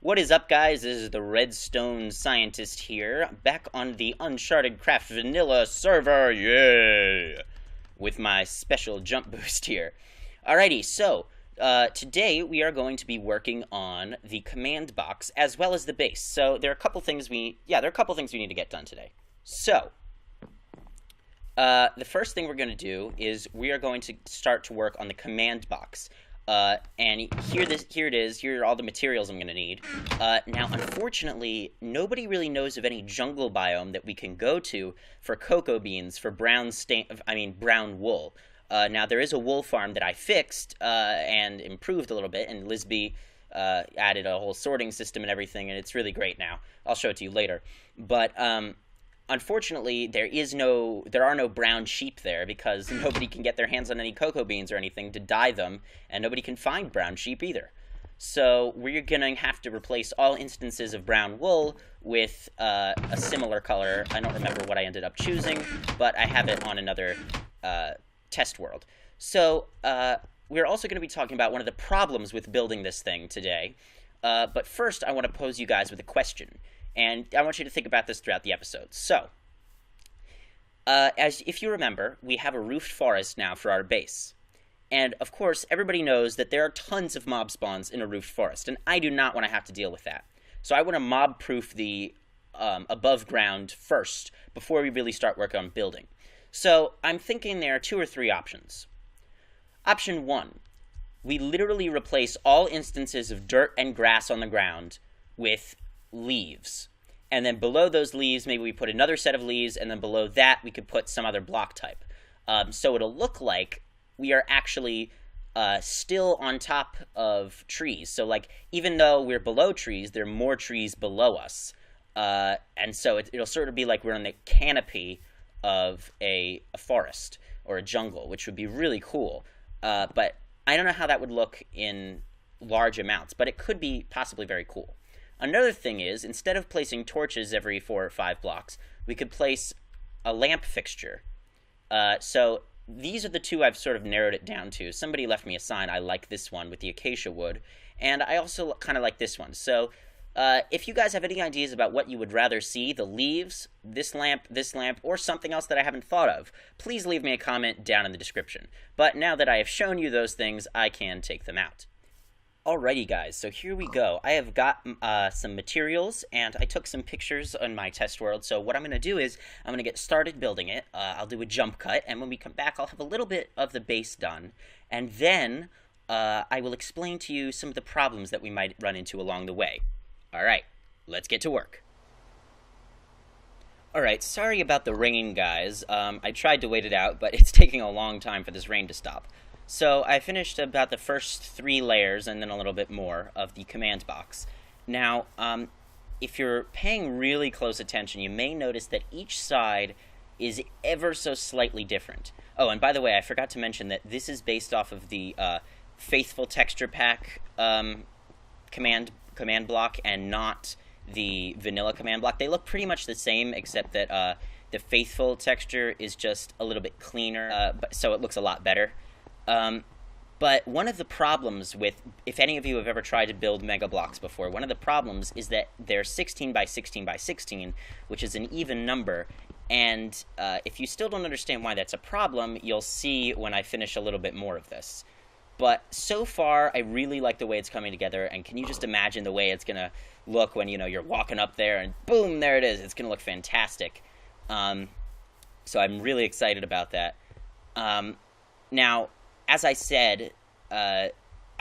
What is up, guys? This is the Redstone Scientist here, back on the UnchartedCraft vanilla server, yay! With my special jump boost here. Alrighty, so, today we are going to be working on the command box as well as the base. So, there are a couple things we need to get done today. So, the first thing we're going to do is we are going to start to work on the command box. And here it is. Here are all the materials I'm going to need. Now, unfortunately, nobody really knows of any jungle biome that we can go to for cocoa beans for brown wool. Now, there is a wool farm that I fixed and improved a little bit, and Lisby added a whole sorting system and everything, and it's really great now. I'll show it to you later. But unfortunately, there are no brown sheep there because nobody can get their hands on any cocoa beans or anything to dye them, and nobody can find brown sheep either. So we're going to have to replace all instances of brown wool with a similar color. I don't remember what I ended up choosing, but I have it on another test world. So we're also going to be talking about one of the problems with building this thing today. But first, I want to pose you guys with a question. And I want you to think about this throughout the episode. So, if you remember, we have a roofed forest now for our base. And, of course, everybody knows that there are tons of mob spawns in a roofed forest, and I do not want to have to deal with that. So I want to mob-proof the above ground first, before we really start work on building. So, I'm thinking there are 2 or 3 options. Option 1. We literally replace all instances of dirt and grass on the ground with leaves, and then below those leaves maybe we put another set of leaves, and then below that we could put some other block type, so it'll look like we are actually still on top of trees. So like, even though we're below trees, there are more trees below us, and so it'll sort of be like we're on the canopy of a forest or a jungle, which would be really cool, but I don't know how that would look in large amounts, but it could be possibly very cool. Another thing is, instead of placing torches every 4 or 5 blocks, we could place a lamp fixture. So these are the 2 I've sort of narrowed it down to. Somebody left me a sign. I like this one with the acacia wood, and I also kind of like this one. So if you guys have any ideas about what you would rather see, the leaves, this lamp, or something else that I haven't thought of, please leave me a comment down in the description. But now that I have shown you those things, I can take them out. Alrighty, guys, so here we go. I have got some materials, and I took some pictures on my test world, so what I'm going to do is I'm going to get started building it. I'll do a jump cut, and when we come back, I'll have a little bit of the base done, and then I will explain to you some of the problems that we might run into along the way. Alright, let's get to work. Alright, sorry about the ringing, guys. I tried to wait it out, but it's taking a long time for this rain to stop. So I finished about the first 3 layers and then a little bit more of the command box. Now, if you're paying really close attention, you may notice that each side is ever so slightly different. Oh, and by the way, I forgot to mention that this is based off of the Faithful Texture Pack command block and not the vanilla command block. They look pretty much the same, except that the Faithful texture is just a little bit cleaner, so it looks a lot better. But one of the problems with, if any of you have ever tried to build mega blocks before, one of the problems is that they're 16 by 16 by 16, which is an even number, and if you still don't understand why that's a problem, you'll see when I finish a little bit more of this. But so far, I really like the way it's coming together, and can you just imagine the way it's going to look when, you're walking up there, and boom, there it is. It's going to look fantastic. So I'm really excited about that. Now, as I said, I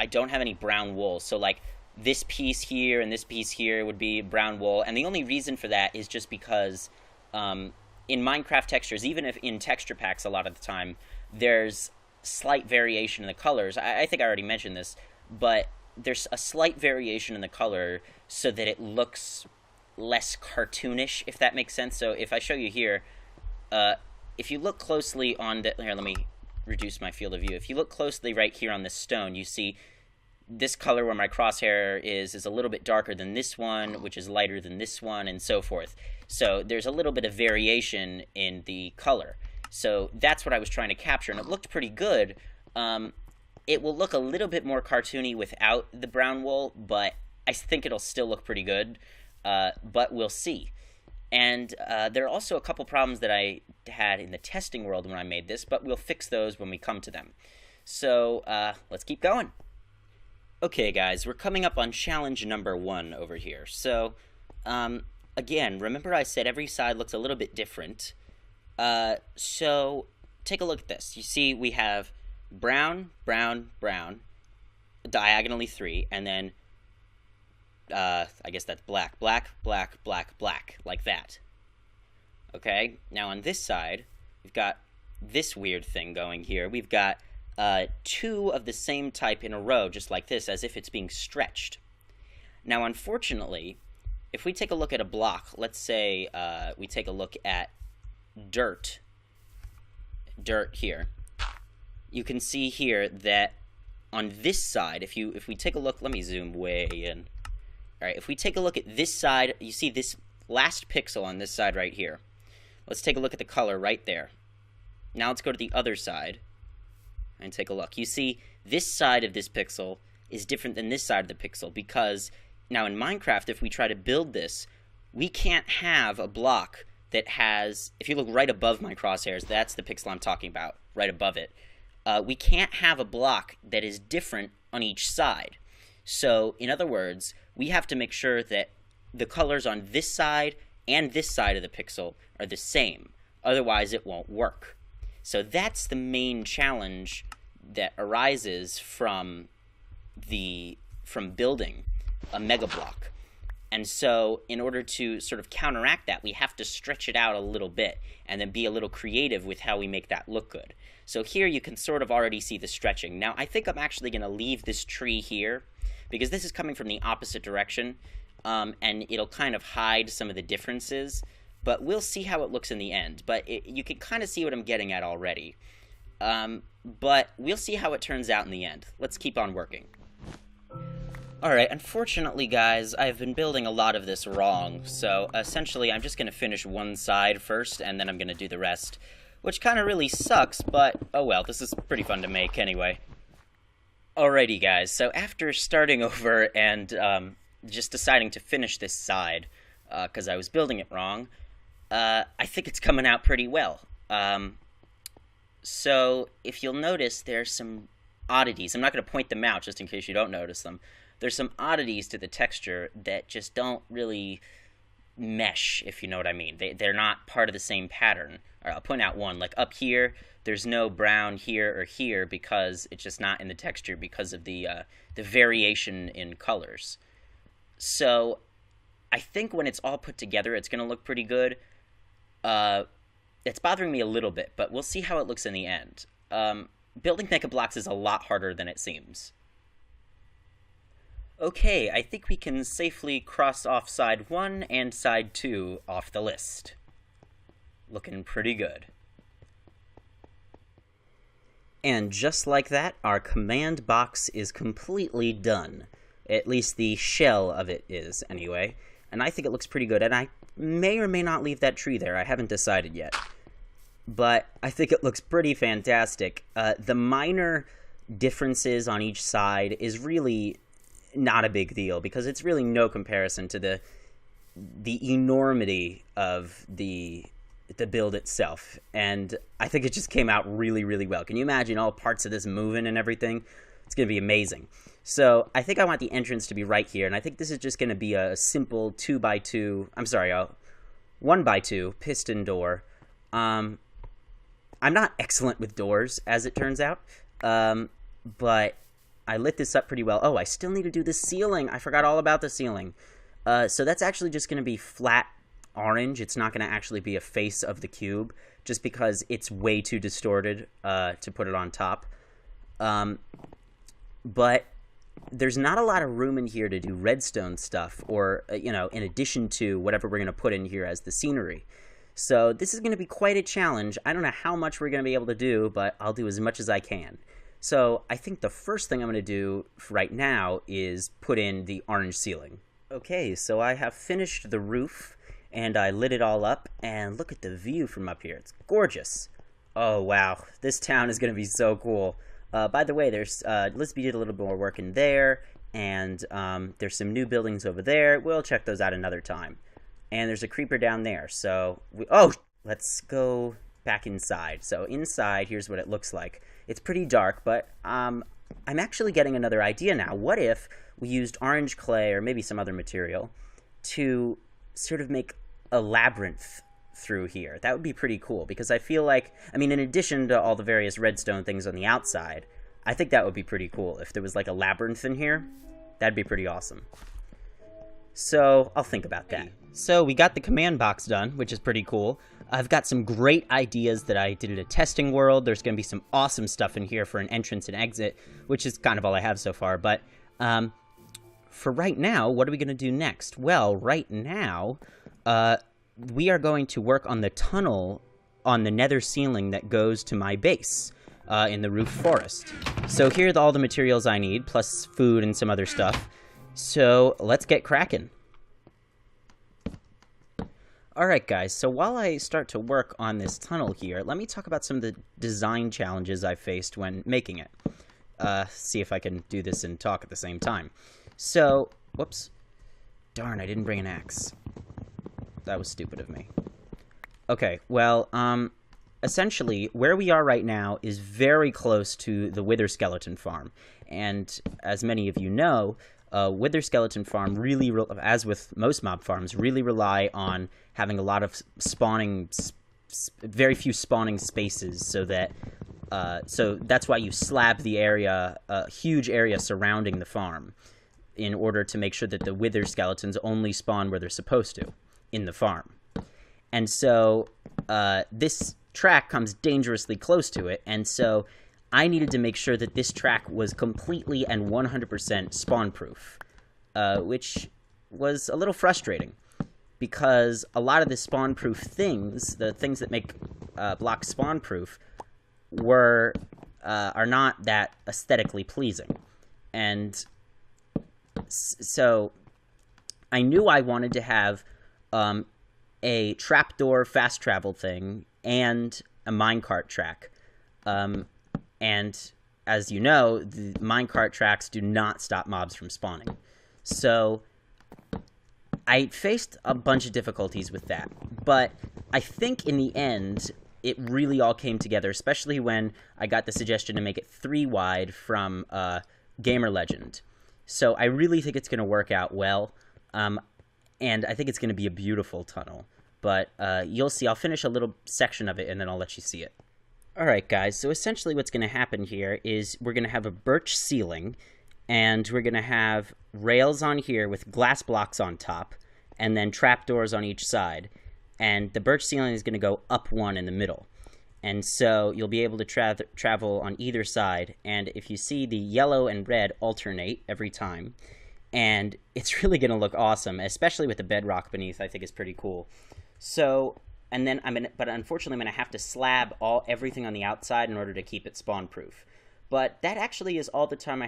don't have any brown wool, so like this piece here and this piece here would be brown wool, and the only reason for that is just because in Minecraft textures, even if in texture packs a lot of the time, there's slight variation in the colors. I think I already mentioned this, but there's a slight variation in the color so that it looks less cartoonish, if that makes sense. So if I show you here, if you look closely on the... Here, let me reduce my field of view. If you look closely right here on this stone, you see this color where my crosshair is a little bit darker than this one, which is lighter than this one, and so forth. So there's a little bit of variation in the color. So that's what I was trying to capture, and it looked pretty good. It will look a little bit more cartoony without the brown wool, but I think it'll still look pretty good, but we'll see. And there are also a couple problems that I had in the testing world when I made this, but we'll fix those when we come to them. So let's keep going. Okay, guys, we're coming up on challenge number 1 over here. So, again, remember I said every side looks a little bit different. So take a look at this. You see we have brown, brown, brown, diagonally 3, and then I guess that's black, black, black, black, black, like that. Okay, now on this side, we've got this weird thing going here. We've got 2 of the same type in a row, just like this, as if it's being stretched. Now, unfortunately, if we take a look at a block, let's say we take a look at dirt here, you can see here that on this side, if we take a look, let me zoom way in. All right, if we take a look at this side, you see this last pixel on this side right here. Let's take a look at the color right there. Now let's go to the other side and take a look. You see this side of this pixel is different than this side of the pixel because now in Minecraft, if we try to build this, we can't have a block that has, if you look right above my crosshairs, that's the pixel I'm talking about, right above it. We can't have a block that is different on each side. So, in other words, we have to make sure that the colors on this side and this side of the pixel are the same. Otherwise, it won't work. So that's the main challenge that arises from building a mega block. And so in order to sort of counteract that, we have to stretch it out a little bit and then be a little creative with how we make that look good. So here you can sort of already see the stretching. Now I think I'm actually going to leave this tree here because this is coming from the opposite direction, and it'll kind of hide some of the differences, but we'll see how it looks in the end. But you can kind of see what I'm getting at already. But we'll see how it turns out in the end. Let's keep on working. Alright, unfortunately, guys, I've been building a lot of this wrong, so essentially I'm just going to finish one side first, and then I'm going to do the rest, which kind of really sucks, but oh well, this is pretty fun to make anyway. Alrighty, guys, so after starting over and just deciding to finish this side, because I was building it wrong, I think it's coming out pretty well. So if you'll notice, there's some oddities. I'm not going to point them out just in case you don't notice them. There's some oddities to the texture that just don't really mesh, if you know what I mean. They're not part of the same pattern. All right, I'll point out one. Like up here, there's no brown here or here because it's just not in the texture because of the variation in colors. So I think when it's all put together, it's going to look pretty good. It's bothering me a little bit, but we'll see how it looks in the end. Building Mega Blocks is a lot harder than it seems. Okay, I think we can safely cross off side 1 and side 2 off the list. Looking pretty good. And just like that, our command box is completely done. At least the shell of it is, anyway. And I think it looks pretty good, and I may or may not leave that tree there. I haven't decided yet. But I think it looks pretty fantastic. The minor differences on each side is really not a big deal because it's really no comparison to the enormity of the build itself. And I think it just came out really, really well. Can you imagine all parts of this moving and everything? It's going to be amazing. So I think I want the entrance to be right here, and I think this is just going to be a simple 2x2, I'm sorry, a 1x2 piston door. I'm not excellent with doors, as it turns out, but I lit this up pretty well. Oh, I still need to do the ceiling. I forgot all about the ceiling. So that's actually just going to be flat orange. It's not going to actually be a face of the cube, just because it's way too distorted to put it on top. But there's not a lot of room in here to do redstone stuff, or, in addition to whatever we're going to put in here as the scenery. So this is going to be quite a challenge. I don't know how much we're going to be able to do, but I'll do as much as I can. So I think the first thing I'm going to do right now is put in the orange ceiling. Okay, so I have finished the roof, and I lit it all up, and look at the view from up here. It's gorgeous. Oh, wow. This town is going to be so cool. By the way, there's Lisby did a little bit more work in there, And there's some new buildings over there. We'll check those out another time. And there's a creeper down there. So, let's go back inside. So inside, here's what it looks like. It's pretty dark, but I'm actually getting another idea now. What if we used orange clay or maybe some other material to sort of make a labyrinth through here? That would be pretty cool, because I feel like, I mean, in addition to all the various redstone things on the outside, I think that would be pretty cool. If there was like a labyrinth in here, that'd be pretty awesome. So I'll think about that. So we got the command box done, which is pretty cool. I've got some great ideas that I did at a testing world. There's going to be some awesome stuff in here for an entrance and exit, which is kind of all I have so far. But for right now, what are we going to do next? Well, right now, we are going to work on the tunnel on the nether ceiling that goes to my base in the roof forest. So here are all the materials I need, plus food and some other stuff. So let's get cracking. Alright guys, so while I start to work on this tunnel here, let me talk about some of the design challenges I faced when making it. See if I can do this and talk at the same time. So, whoops. Darn, I didn't bring an axe. That was stupid of me. Okay, well, essentially, where we are right now is very close to the Wither Skeleton Farm. And as many of you know, Wither Skeleton Farm really, as with most mob farms, really rely on having a lot of spawning, very few spawning spaces, so that, so that's why you slab the area, a huge area surrounding the farm, in order to make sure that the Wither Skeletons only spawn where they're supposed to, in the farm. And so, this track comes dangerously close to it, and so I needed to make sure that this track was completely and 100% spawn-proof, which was a little frustrating, because a lot of the spawn-proof things, the things that make blocks spawn-proof, are not that aesthetically pleasing. And so I knew I wanted to have a trapdoor fast travel thing and a minecart track. And as you know, the minecart tracks do not stop mobs from spawning. So I faced a bunch of difficulties with that, but I think in the end, it really all came together, especially when I got the suggestion to make it 3 wide from Gamer Legend. So I really think it's going to work out well, and I think it's going to be a beautiful tunnel. But you'll see. I'll finish a little section of it, and then I'll let you see it. Alright guys, so essentially what's going to happen here is we're going to have a birch ceiling, and we're going to have rails on here with glass blocks on top, and then trapdoors on each side. And the birch ceiling is going to go up 1 in the middle. And so you'll be able to travel on either side, and if you see, the yellow and red alternate every time. And it's really going to look awesome, especially with the bedrock beneath. I think it's pretty cool. So, and then but unfortunately I'm going to have to slab everything on the outside in order to keep it spawn proof. But that actually is all the time I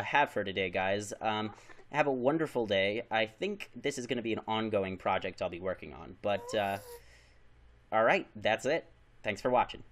have for today, guys. Have a wonderful day. I think this is going to be an ongoing project I'll be working on. But, alright, that's it. Thanks for watching.